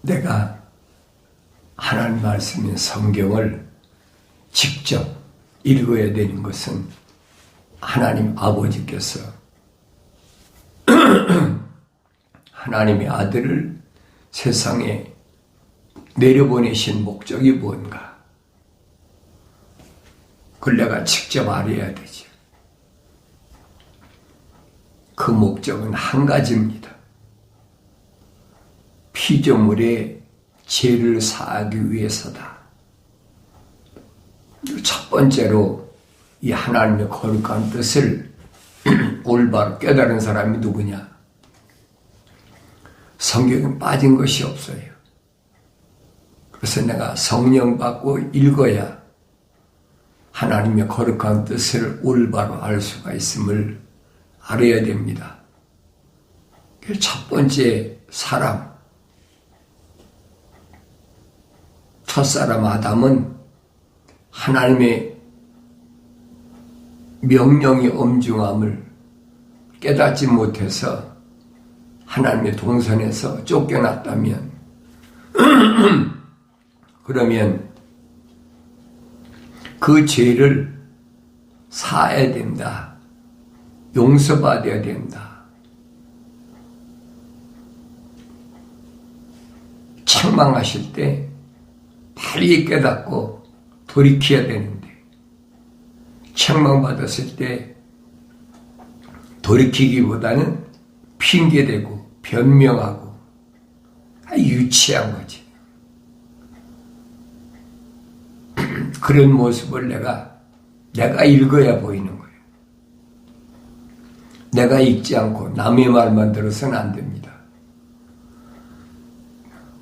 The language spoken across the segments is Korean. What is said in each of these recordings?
내가 하나님 말씀인 성경을 직접 읽어야 되는 것은 하나님 아버지께서 하나님의 아들을 세상에 내려보내신 목적이 뭔가, 그걸 내가 직접 알아야 되죠. 그 목적은 한 가지입니다. 피조물의 죄를 사하기 위해서다. 첫 번째로 이 하나님의 거룩한 뜻을 올바로 깨달은 사람이 누구냐? 성경에 빠진 것이 없어요. 그래서 내가 성령 받고 읽어야 하나님의 거룩한 뜻을 올바로 알 수가 있음을 알아야 됩니다. 첫 번째 사람, 첫사람 아담은 하나님의 명령의 엄중함을 깨닫지 못해서 하나님의 동산에서 쫓겨났다면 그러면 그 죄를 사해야 된다. 용서받아야 된다. 책망하실 때 빨리 깨닫고 돌이켜야 되는데, 책망받았을 때 돌이키기보다는 핑계대고 변명하고 유치한 거지. 그런 모습을 내가 읽어야 보이는 거예요. 내가 읽지 않고 남의 말만 들어서는 안 됩니다.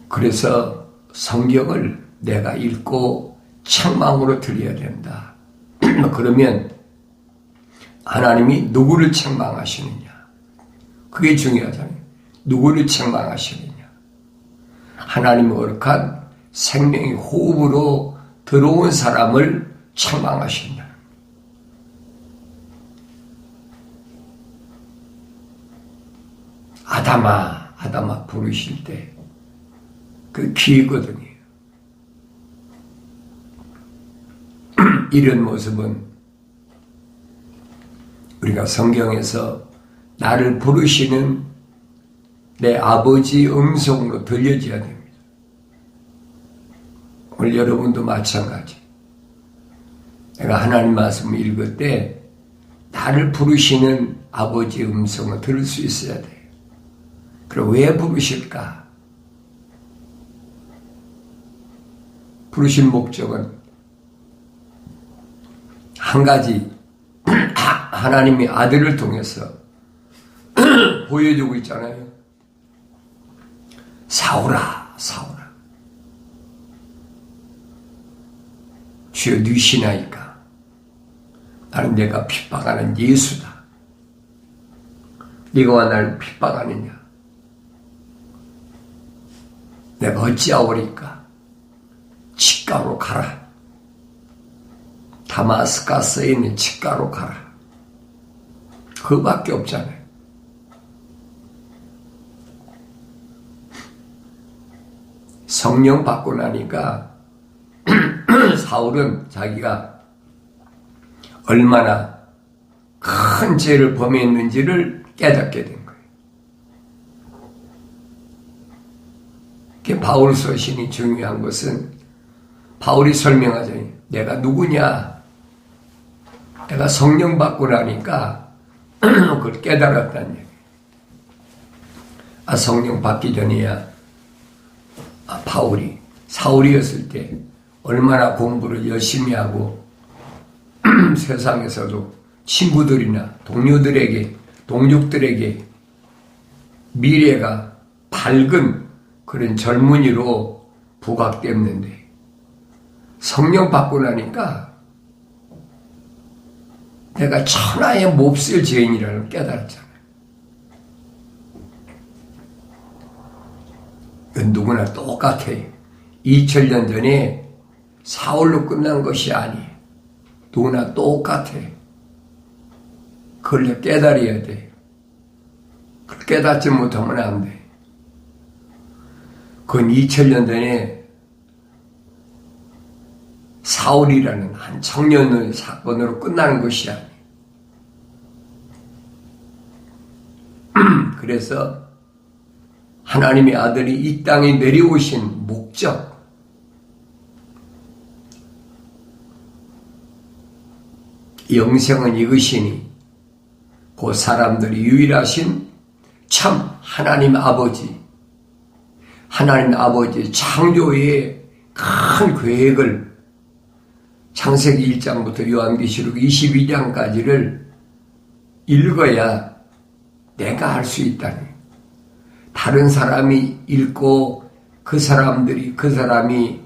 그래서 성경을 내가 읽고 책망으로 드려야 된다. 그러면 하나님이 누구를 책망하시느냐? 그게 중요하잖아요. 누구를 책망하시느냐? 하나님의 거룩한 생명의 호흡으로 들어온 사람을 책망하신다. 아담아, 아담아 부르실 때 그 기거든요. 이런 모습은 우리가 성경에서 나를 부르시는 내 아버지 음성으로 들려져야 됩니다. 오늘 여러분도 마찬가지. 내가 하나님 말씀을 읽을 때 나를 부르시는 아버지 음성을 들을 수 있어야 돼요. 그럼 왜 부르실까? 부르신 목적은 한 가지, 하나님의 아들을 통해서 보여주고 있잖아요. 사오라, 사오라. 주여 누시나이까? 나는 내가 핍박하는 예수다. 네가 와 나를 핍박하느냐? 내가 어찌하오리까? 직가로 가라. 다마스커스에 있는 직가로 가라. 그밖에 없잖아요. 성령 받고 나니까 사울은 자기가 얼마나 큰 죄를 범했는지를 깨닫게 된 거예요. 바울 서신이 중요한 것은 바울이 설명하잖아요. 내가 누구냐? 내가 성령 받고 나니까 그걸 깨달았다는 얘기예요. 성령 받기 전에야 바울이 사울이었을 때 얼마나 공부를 열심히 하고 세상에서도 친구들이나 동료들에게 미래가 밝은 그런 젊은이로 부각됐는데 성령 받고 나니까 내가 천하의 몹쓸 죄인이라는 걸 깨달았잖아요. 이건 누구나 똑같아요. 2000년 전에 사울로 끝난 것이 아니에요. 누구나 똑같아요. 그걸 깨달아야 돼요. 그걸 깨닫지 못하면 안 돼요. 근 2000년 전에 사울이라는 한 청년의 사건으로 끝나는 것이 아니에요. 그래서 하나님의 아들이 이 땅에 내려오신 목적, 영생은 이것이니 그 사람들이 유일하신 참 하나님 아버지, 하나님 아버지 창조의 큰 계획을 창세기 1장부터 요한계시록 22장까지를 읽어야 내가 알 수 있다니. 다른 사람이 읽고 그 사람이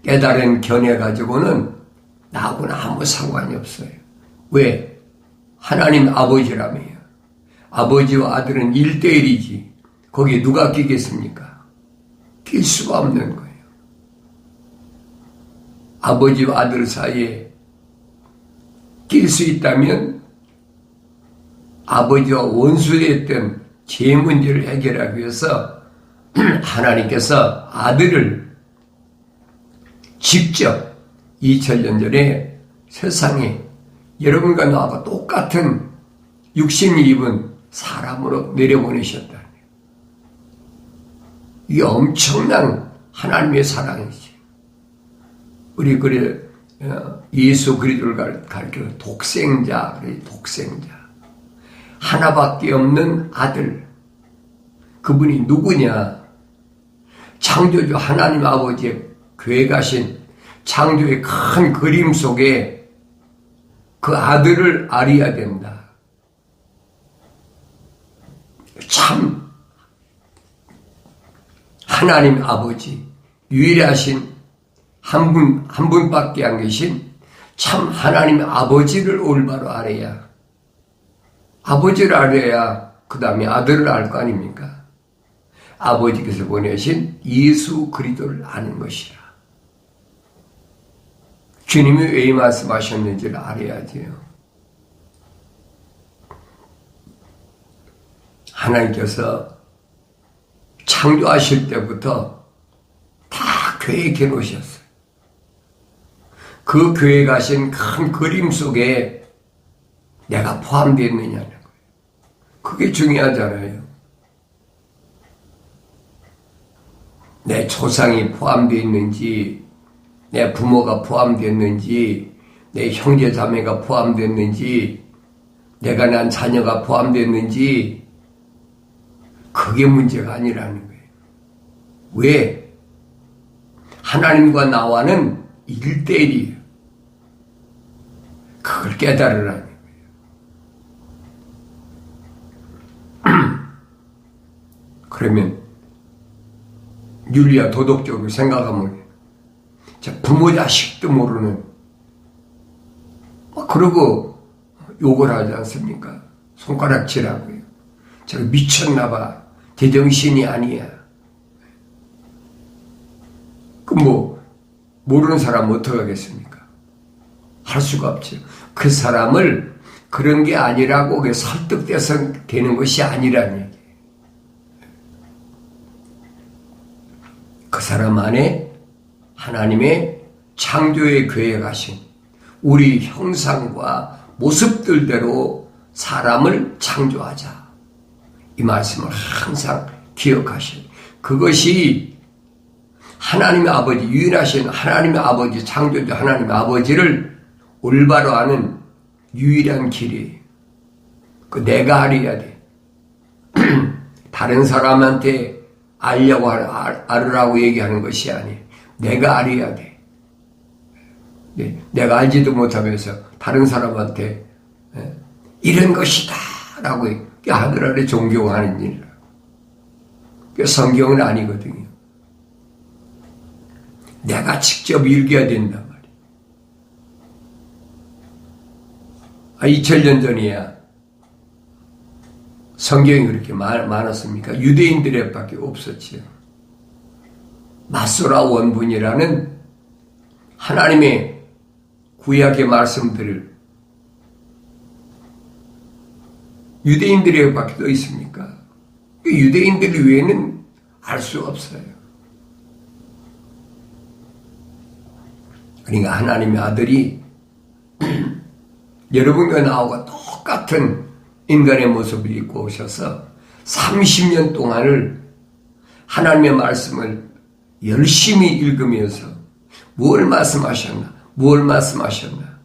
깨달은 견해 가지고는 나하고는 아무 상관이 없어요. 왜? 하나님 아버지라며요. 아버지와 아들은 1대1이지. 거기에 누가 끼겠습니까? 낄 수가 없는 거예요. 아버지와 아들 사이에 낄 수 있다면 아버지와 원수됐던 죄 문제를 해결하기 위해서 하나님께서 아들을 직접 2000년 전에 세상에 여러분과 나하고 똑같은 육신을 입은 사람으로 내려보내셨다. 이게 엄청난 하나님의 사랑이지. 우리 예수 그리스도를 가리켜 독생자, 독생자. 하나밖에 없는 아들. 그분이 누구냐? 창조주 하나님 아버지의 계획하신 창조의 큰 그림 속에 그 아들을 알아야 된다. 참 하나님 아버지, 유일하신 한 분밖에 안 계신 참 하나님 아버지를 올바로 알아야, 아버지를 알아야 그 다음에 아들을 알 거 아닙니까? 아버지께서 보내신 예수 그리스도를 아는 것이라. 주님이 왜 말씀하셨는지를 알아야지요. 하나님께서 창조하실 때부터 다 계획해 놓으셨어요. 그 계획하신 큰 그림 속에 내가 포함되어 있느냐는 거예요. 그게 중요하잖아요. 내 조상이 포함되어 있는지, 내 부모가 포함되었는지, 내 형제 자매가 포함되었는지, 내가 낳은 자녀가 포함되었는지, 그게 문제가 아니라는 거예요. 왜? 하나님과 나와는 1대1이에요. 그걸 깨달으라는 거예요. 그러면 윤리와 도덕적으로 생각하면 부모 자식도 모르는, 그러고 욕을 하지 않습니까? 손가락질하고요. 저거 미쳤나봐. 제정신이 아니야. 모르는 사람 어떻게 하겠습니까? 할 수가 없죠. 그 사람을 그런 게 아니라고 설득돼서 되는 것이 아니라는 얘기예요. 그 사람 안에 하나님의 창조의 계획하신 우리 형상과 모습들대로 사람을 창조하자. 이 말씀을 항상 기억하시오. 그것이 하나님의 아버지, 유일하신 하나님의 아버지, 창조주 하나님의 아버지를 올바로 아는 유일한 길이에요. 내가 알아야 돼. 다른 사람한테 알으라고 얘기하는 것이 아니에요. 내가 알아야 돼. 내가 알지도 못하면서 다른 사람한테 이런 것이다 라고 하늘아래 존경하는 일이라. 성경은 아니거든요. 내가 직접 읽어야 된단 말이에요. 2000년 전이야 성경이 그렇게 많았습니까? 유대인들의 밖에 없었지요. 마소라 원분이라는 하나님의 구약의 말씀들을 유대인들의 밖에 더 있습니까? 유대인들 외에는 알 수 없어요. 그러니까 하나님의 아들이 여러분과 나하고 똑같은 인간의 모습을 입고 오셔서 30년 동안을 하나님의 말씀을 열심히 읽으면서 무엇을 말씀하셨나? 무엇을 말씀하셨나?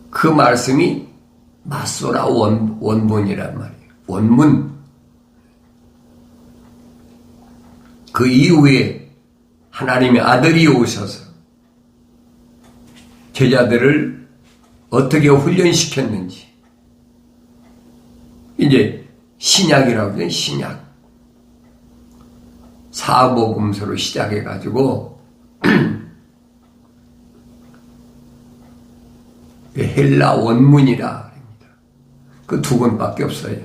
그 말씀이 마소라 원본이란 말이에요. 원문. 그 이후에 하나님의 아들이 오셔서 제자들을 어떻게 훈련시켰는지, 이제 신약이라고 하죠. 신약. 사복음서로 시작해가지고 헬라 원문이라 합니다. 그 두 권밖에 없어요.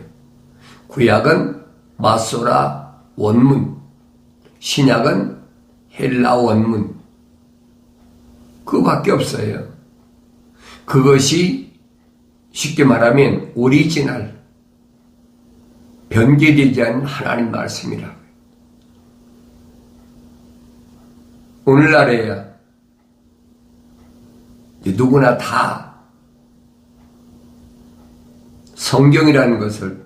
구약은 마소라 원문, 신약은 헬라 원문, 그거밖에 없어요. 그것이 쉽게 말하면 오리지널, 변개되지 않은 하나님 말씀이라고요. 오늘날에야 누구나 다 성경이라는 것을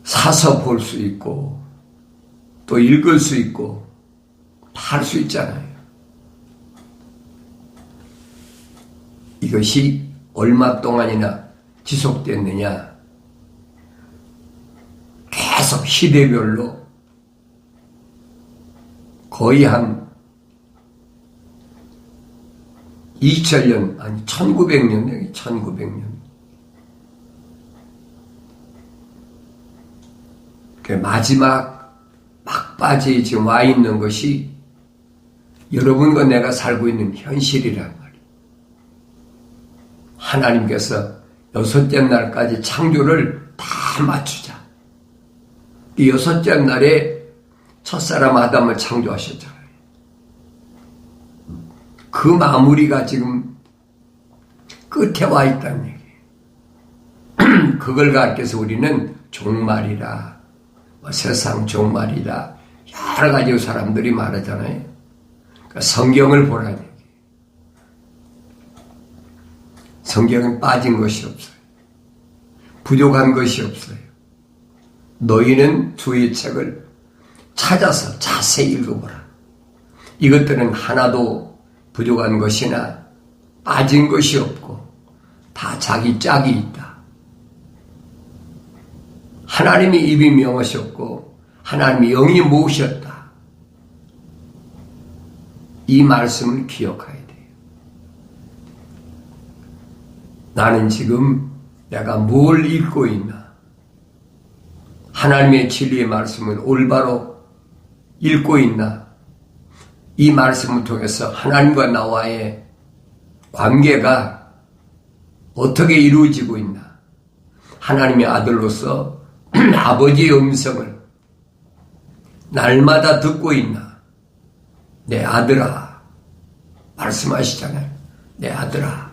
사서 볼 수 있고 또 읽을 수 있고 다 할 수 있잖아요. 이것이 얼마 동안이나 지속됐느냐? 계속 시대별로 거의 한 2000년, 아니 1900년, 1900년. 마지막 막바지에 지금 와 있는 것이 여러분과 내가 살고 있는 현실이란 말이에요. 하나님께서 여섯째 날까지 창조를 다 맞추자. 이 여섯째 날에 첫사람 아담을 창조하셨잖아요. 그 마무리가 지금 끝에 와 있다는 얘기예요. 그걸 가르쳐서 우리는 종말이라, 세상 종말이라 여러 가지 사람들이 말하잖아요. 그러니까 성경을 보라는 얘기예요. 성경은 빠진 것이 없어요. 부족한 것이 없어요. 너희는 주의 책을 찾아서 자세히 읽어보라. 이것들은 하나도 부족한 것이나 빠진 것이 없고 다 자기 짝이 있다. 하나님이 입이 명하셨고 하나님이 영이 모으셨다. 이 말씀을 기억해야 돼요. 나는 지금 내가 뭘 읽고 있나? 하나님의 진리의 말씀을 올바로 읽고 있나? 이 말씀을 통해서 하나님과 나와의 관계가 어떻게 이루어지고 있나? 하나님의 아들로서 아버지의 음성을 날마다 듣고 있나? 내 아들아, 말씀하시잖아요. 내 아들아.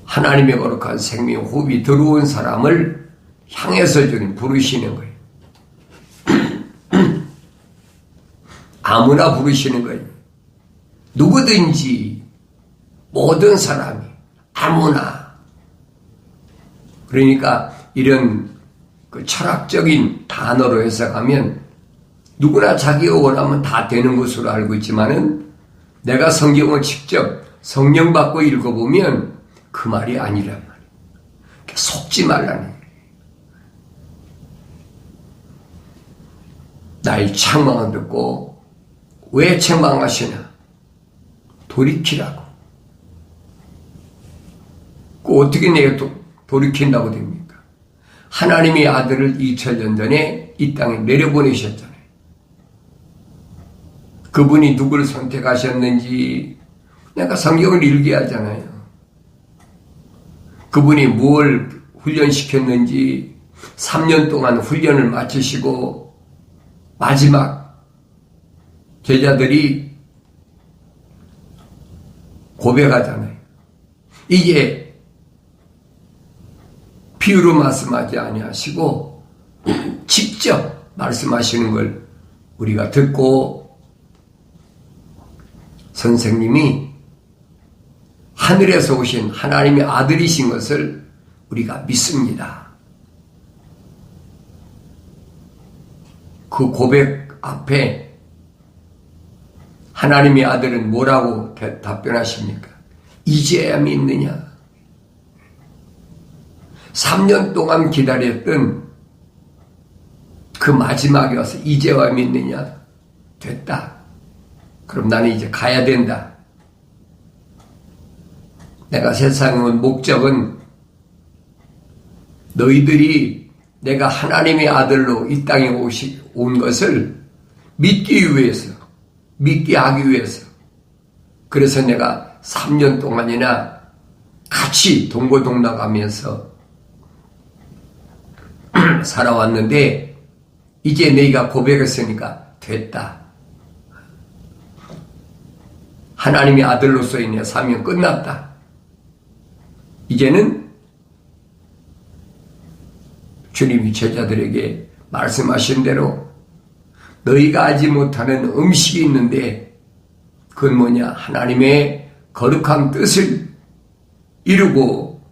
하나님의 거룩한 생명 호흡이 들어온 사람을 향해서 주님 부르시는 거예요. 아무나 부르시는 거예요. 누구든지 모든 사람이 아무나. 그러니까 이런 그 철학적인 단어로 해석하면 누구나 자기가 원하면 다 되는 것으로 알고 있지만은 내가 성경을 직접 성령 받고 읽어보면 그 말이 아니란 말이에요. 속지 말라는 거예요. 나의 책망을 듣고 왜 책망하시나? 돌이키라고. 그 어떻게 내가 돌이킨다고 됩니까? 하나님의 아들을 2000년 전에 이 땅에 내려보내셨잖아요. 그분이 누구를 선택하셨는지 내가 성경을 읽게 하잖아요. 그분이 뭘 훈련시켰는지 3년 동안 훈련을 마치시고 마지막 제자들이 고백하잖아요. 이제 비유로 말씀하지 아니하시고 직접 말씀하시는 걸 우리가 듣고 선생님이 하늘에서 오신 하나님의 아들이신 것을 우리가 믿습니다. 그 고백 앞에 하나님의 아들은 뭐라고 답변하십니까? 이제야 믿느냐? 3년 동안 기다렸던 그 마지막에 와서 이제와 믿느냐? 됐다. 그럼 나는 이제 가야 된다. 내가 세상에 온 목적은 너희들이 내가 하나님의 아들로 이 땅에 온 것을 믿기 위해서, 믿게 하기 위해서. 그래서 내가 3년 동안이나 같이 동고동락하면서 살아왔는데 이제 너희가 고백했으니까 됐다. 하나님의 아들로서의 내 사명 끝났다. 이제는 주님이 제자들에게 말씀하신 대로 너희가 하지 못하는 음식이 있는데 그건 뭐냐? 하나님의 거룩한 뜻을 이루고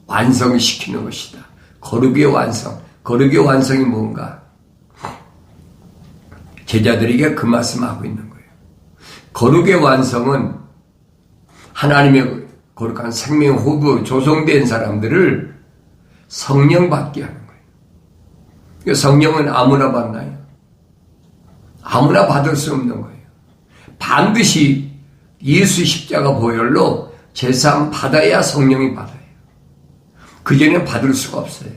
완성시키는 것이다. 거룩의 완성. 거룩의 완성이 뭔가? 제자들에게 그 말씀하고 있는 거예요. 거룩의 완성은 하나님의 거룩한 생명 호흡 조성된 사람들을 성령 받게 하는 거예요. 성령은 아무나 받나요? 아무나 받을 수 없는 거예요. 반드시 예수 십자가 보혈로 제사함 받아야 성령이 받아요. 그전에는 받을 수가 없어요.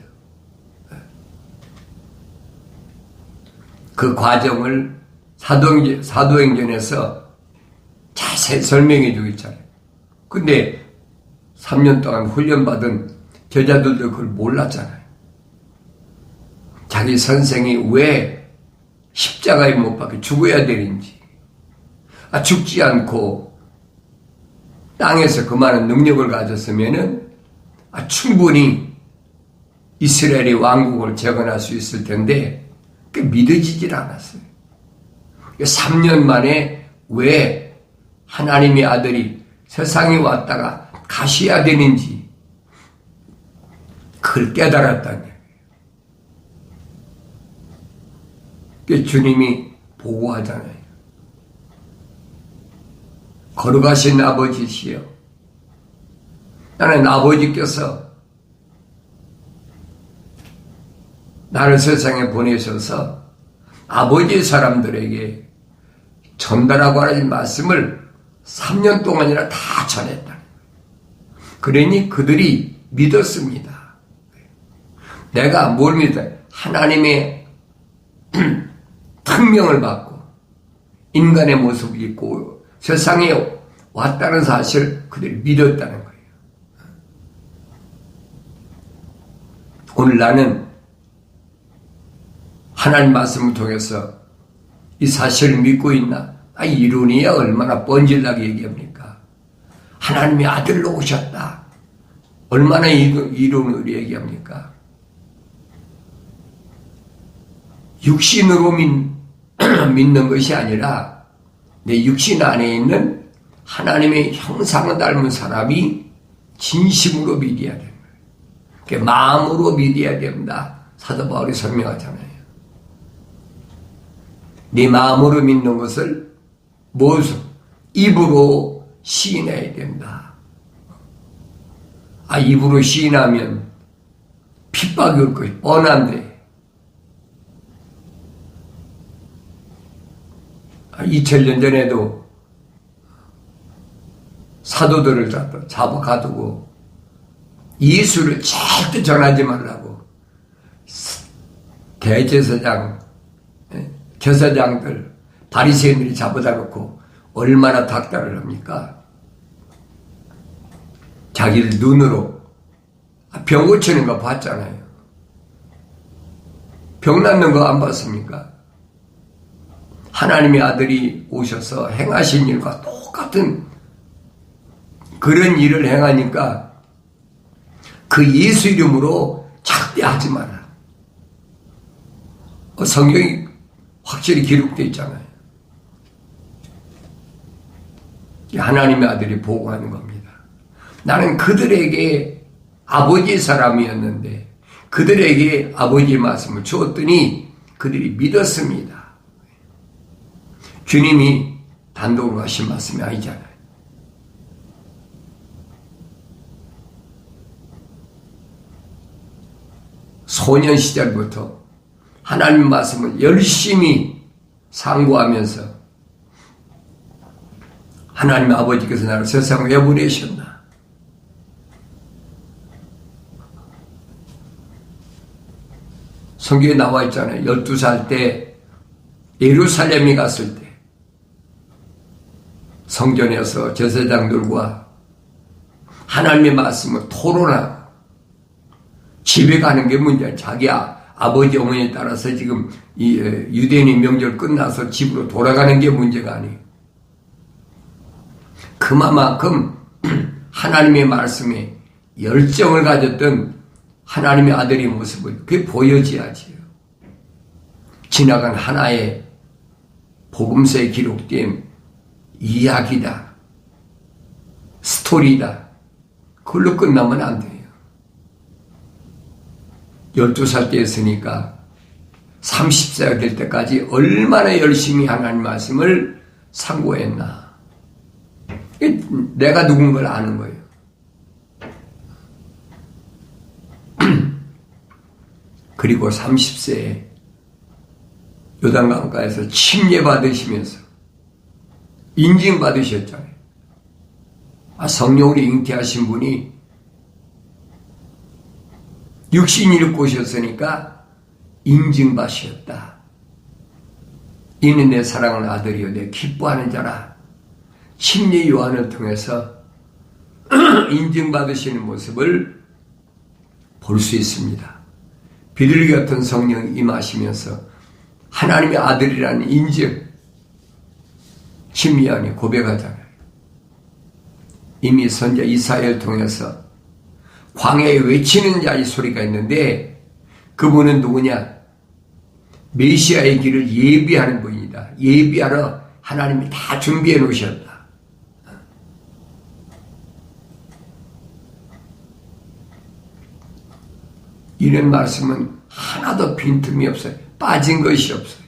그 과정을 사도행전에서 자세히 설명해 주고 있잖아요. 근데 3년 동안 훈련받은 제자들도 그걸 몰랐잖아요. 자기 선생이 왜 십자가에 못 박혀 죽어야 되는지, 죽지 않고 땅에서 그 많은 능력을 가졌으면은 충분히 이스라엘의 왕국을 재건할 수 있을 텐데 그 믿어지질 않았어요. 3년 만에 왜 하나님의 아들이 세상에 왔다가 가셔야 되는지 그걸 깨달았다는 거예요. 주님이 보고하잖아요. 거룩하신 아버지시여, 나는 아버지께서 나를 세상에 보내셔서 아버지의 사람들에게 전달하고 하는 말씀을 3년 동안이나 다 전했다. 그러니 그들이 믿었습니다. 내가 뭘 믿어요? 하나님의 특명을 받고 인간의 모습을 입고 세상에 왔다는 사실을 그들이 믿었다는 거예요. 오늘 나는 하나님 말씀을 통해서 이 사실을 믿고 있나? 이론이야 얼마나 뻔질나게 얘기합니까? 하나님의 아들로 오셨다. 얼마나 이론으로 얘기합니까? 육신으로 믿는 것이 아니라 내 육신 안에 있는 하나님의 형상을 닮은 사람이 진심으로 믿어야 됩니다. 마음으로 믿어야 된다. 사도 바울이 설명하잖아요. 네 마음으로 믿는 것을 입으로 시인해야 된다. 입으로 시인하면 핍박이 올 것이 뻔한데 2000년 전에도 사도들을 잡아가두고 예수를 절대 전하지 말라고 대제사장, 제사장들, 바리새인들이 잡아다 놓고 얼마나 닥달을 합니까? 자기를 눈으로 병 고치는 거 봤잖아요. 병 낫는 거 안 봤습니까? 하나님의 아들이 오셔서 행하신 일과 똑같은 그런 일을 행하니까 그 그 예수 이름으로 작대하지 마라. 성경이 확실히 기록되어 있잖아요. 하나님의 아들이 보고하는 겁니다. 나는 그들에게 아버지의 사람이었는데 그들에게 아버지의 말씀을 주었더니 그들이 믿었습니다. 주님이 단독으로 하신 말씀이 아니잖아요. 소년 시절부터 하나님 말씀을 열심히 상고하면서 하나님 아버지께서 나를 세상에 왜 보내셨나? 성경에 나와 있잖아요. 12살 때 예루살렘에 갔을 때 성전에서 제사장들과 하나님의 말씀을 토론하고 집에 가는 게 문제야. 자기 아버지 어머니에 따라서 지금 이 유대인의 명절 끝나서 집으로 돌아가는 게 문제가 아니에요. 그만큼 하나님의 말씀에 열정을 가졌던 하나님의 아들의 모습을 그게 보여져야지요. 지나간 하나의 복음서에 기록된 이야기다, 스토리다. 그걸로 끝나면 안 돼요. 12살 때였으니까 30세가 될 때까지 얼마나 열심히 하나님 말씀을 상고했나. 내가 누군 걸 아는 거예요. 그리고 30세에 요단강가에서 침례받으시면서 인증받으셨잖아요. 성령으로 잉태하신 분이 육신을 꼬셨으니까 인증받으셨다. 이는 내 사랑하는 아들이요 내 기뻐하는 자라. 침례 요한을 통해서 인증받으시는 모습을 볼 수 있습니다. 비둘기 같은 성령이 임하시면서 하나님의 아들이라는 인증, 침례 요한이 고백하잖아요. 이미 선자 이사야를 통해서 광야에 외치는 자의 소리가 있는데 그분은 누구냐? 메시아의 길을 예비하는 분이다. 예비하러 하나님이 다 준비해 놓으셨다. 이런 말씀은 하나도 빈틈이 없어요. 빠진 것이 없어요.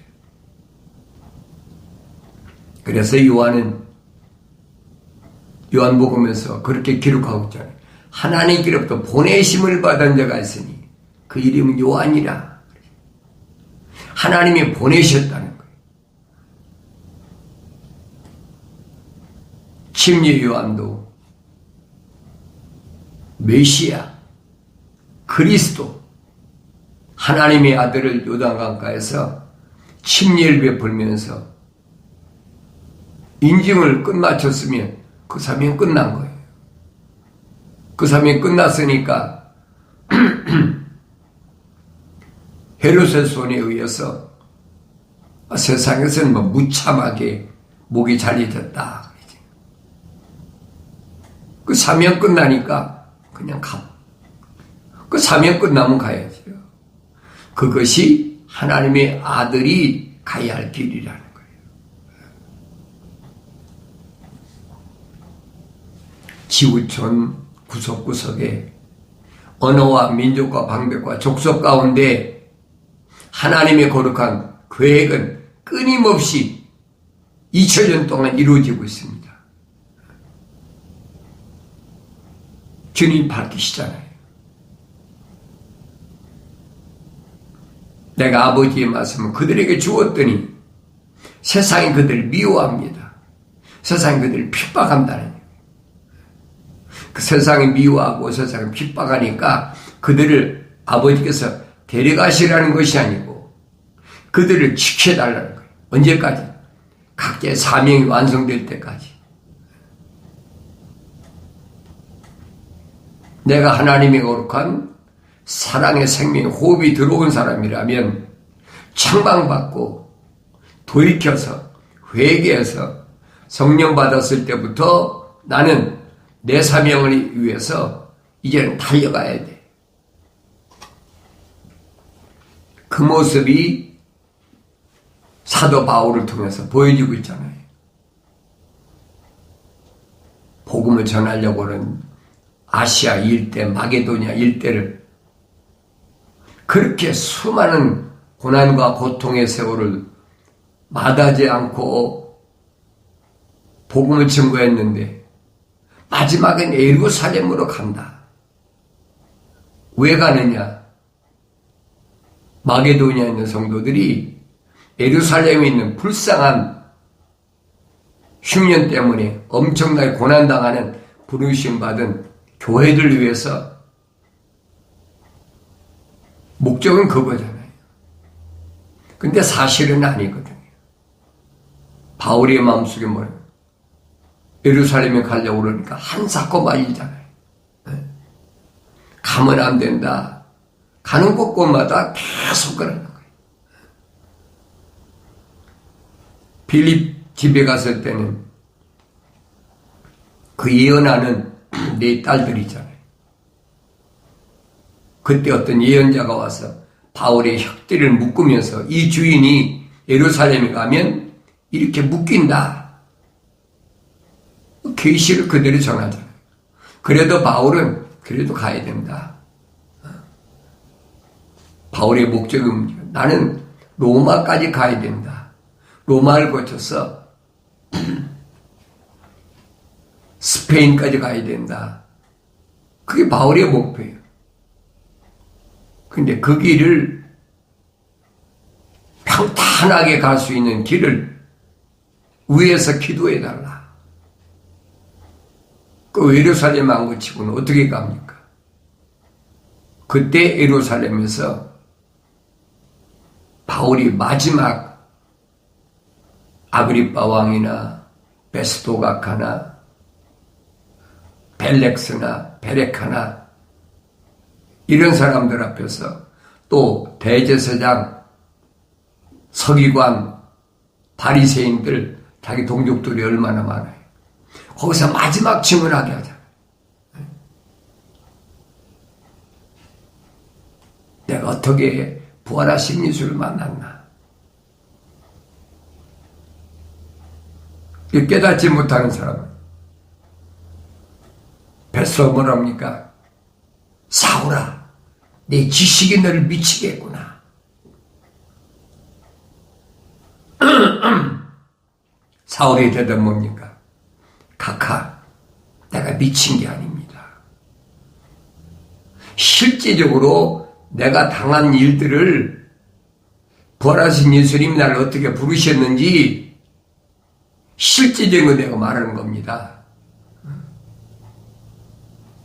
그래서 요한복음에서 그렇게 기록하고 있잖아요. 하나님께로부터 보내심을 받은 자가 있으니 그 이름은 요한이라. 하나님이 보내셨다는 거예요. 침례 요한도 메시아, 그리스도, 하나님의 아들을 요단강가에서 침례를 베풀면서 인증을 끝마쳤으면 그 사명이 끝난 거예요. 그 사명이 끝났으니까 헤롯의 손에 의해서 세상에서는 무참하게 목이 잘려졌다. 그 사명 끝나니까 그냥 그 사명 끝나면 가야죠. 그것이 하나님의 아들이 가야 할 길이라는 거예요. 지구촌 구석구석에 언어와 민족과 방백과 족속 가운데 하나님의 거룩한 계획은 끊임없이 2000년 동안 이루어지고 있습니다. 주님 밝히시잖아요. 내가 아버지의 말씀을 그들에게 주었더니 세상이 그들을 미워합니다. 세상이 그들을 핍박한다는 거예요. 그 세상이 미워하고 세상이 핍박하니까 그들을 아버지께서 데려가시라는 것이 아니고 그들을 지켜달라는 거예요. 언제까지? 각자의 사명이 완성될 때까지. 내가 하나님의 거룩한 사랑의 생명의 호흡이 들어온 사람이라면 책망받고 돌이켜서 회개해서 성령 받았을 때부터 나는 내 사명을 위해서 이제는 달려가야 돼. 그 모습이 사도 바울을 통해서 보여지고 있잖아요. 복음을 전하려고는 아시아 일대, 마게도니아 일대를 그렇게 수많은 고난과 고통의 세월을 마다하지 않고 복음을 증거했는데 마지막엔 예루살렘으로 간다. 왜 가느냐? 마게도니아에 있는 성도들이 예루살렘에 있는 불쌍한 흉년 때문에 엄청나게 고난당하는 부르심 받은 교회를 위해서 목적은 그거잖아요. 근데 사실은 아니거든요. 바울의 마음속에 뭐예요? 예루살렘에 가려고 그러니까 한사코만이잖아요. 가면 안 된다. 가는 곳곳마다 계속 그러는 거예요. 빌립 집에 갔을 때는 그 예언하는 네 딸들이 있잖아요. 그때 어떤 예언자가 와서 바울의 혁대를 묶으면서 이 주인이 예루살렘에 가면 이렇게 묶인다. 계시를 그대로 전하잖아요. 그래도 바울은 그래도 가야 된다. 바울의 목적은 나는 로마까지 가야 된다. 로마를 거쳐서 스페인까지 가야 된다. 그게 바울의 목표예요. 근데 그 길을 평탄하게 갈 수 있는 길을 위에서 기도해달라. 그 예루살렘 안 거치고는 어떻게 갑니까? 그때 예루살렘에서 바울이 마지막 아그리빠 왕이나 베스도가카나 벨렉스나 베레카나 이런 사람들 앞에서 또 대제사장, 서기관, 바리새인들 자기 동족들이 얼마나 많아요. 거기서 마지막 증언하게 하잖아요. 내가 어떻게 부활하신 예수를 만났나. 깨닫지 못하는 사람은 베스도 뭐랍니까? 사울아, 내 지식이 너를 미치겠구나. 사울의 대답 뭡니까? 카카, 내가 미친 게 아닙니다. 실제적으로 내가 당한 일들을 부활하신 예수님이 나를 어떻게 부르셨는지 실제적인 거 내가 말하는 겁니다.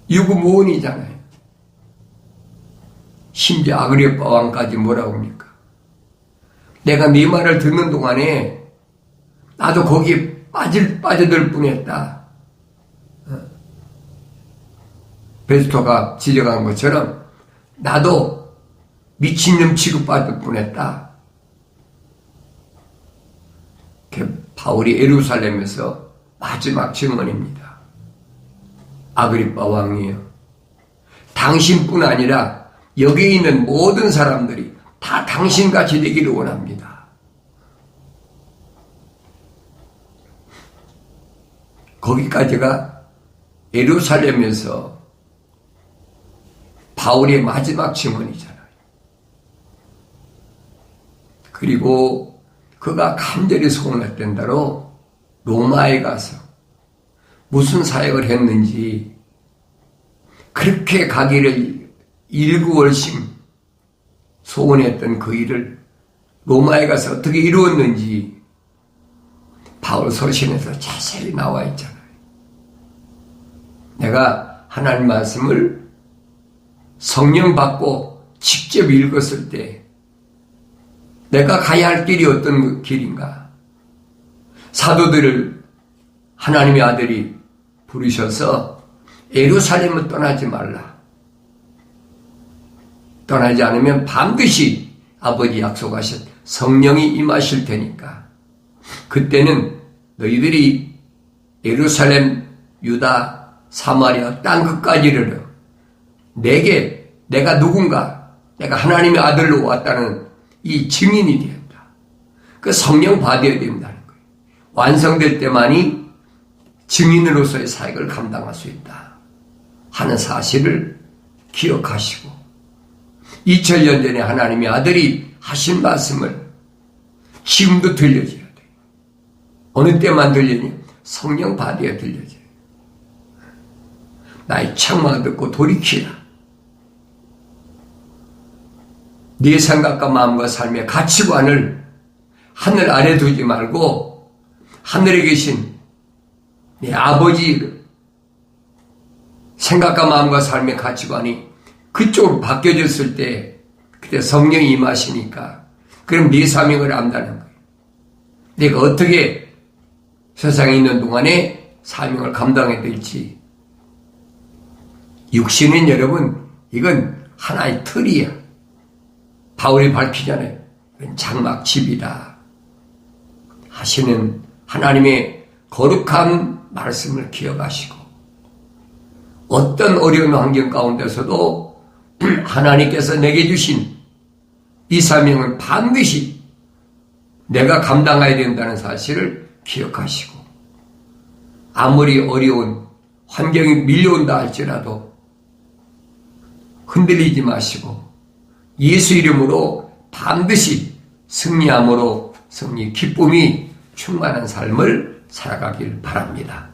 유구무원이잖아요. 심지어 아그리빠 왕까지 뭐라고 합니까? 내가 네 말을 듣는 동안에 나도 거기에 빠져들 뻔했다. 베스토가 지적한 것처럼 나도 미친놈 취급받을 뻔했다. 바울이 예루살렘에서 마지막 증언입니다. 아그리빠 왕이에요. 당신뿐 아니라 여기 있는 모든 사람들이 다 당신같이 되기를 원합니다. 거기까지가 예루살렘에서 바울의 마지막 증언이잖아요. 그리고 그가 간절히 소원했던 대로 로마에 가서 무슨 사역을 했는지 그렇게 가기를 일구월심 소원했던 그 일을 로마에 가서 어떻게 이루었는지 바울 서신에서 자세히 나와 있잖아요. 내가 하나님 말씀을 성령 받고 직접 읽었을 때 내가 가야 할 길이 어떤 길인가? 사도들을 하나님의 아들이 부르셔서 예루살렘을 떠나지 말라. 떠나지 않으면 반드시 아버지 약속하신 성령이 임하실 테니까 그때는 너희들이 예루살렘, 유다, 사마리아 땅 끝까지 이르러 내가 누군가, 내가 하나님의 아들로 왔다는 이 증인이 된다. 그 성령 받아야 된다는 거예요. 완성될 때만이 증인으로서의 사역을 감당할 수 있다 하는 사실을 기억하시고 2000년 전에 하나님의 아들이 하신 말씀을 지금도 들려줘야 돼요. 어느 때만 들리니 성령 받아야 들려줘요. 나의 책망을 듣고 돌이키라. 네 생각과 마음과 삶의 가치관을 하늘 아래 두지 말고 하늘에 계신 네 아버지 생각과 마음과 삶의 가치관이 그쪽으로 바뀌어졌을 때 그때 성령이 임하시니까 그럼 네 사명을 안다는 거예요. 내가 어떻게 세상에 있는 동안에 사명을 감당해야 될지. 육신은 여러분 이건 하나의 틀이야. 바울이 밝히잖아요. 이건 장막집이다 하시는 하나님의 거룩한 말씀을 기억하시고 어떤 어려운 환경 가운데서도 하나님께서 내게 주신 이 사명은 반드시 내가 감당해야 된다는 사실을 기억하시고 아무리 어려운 환경이 밀려온다 할지라도 흔들리지 마시고 예수 이름으로 반드시 승리함으로 승리 기쁨이 충만한 삶을 살아가길 바랍니다.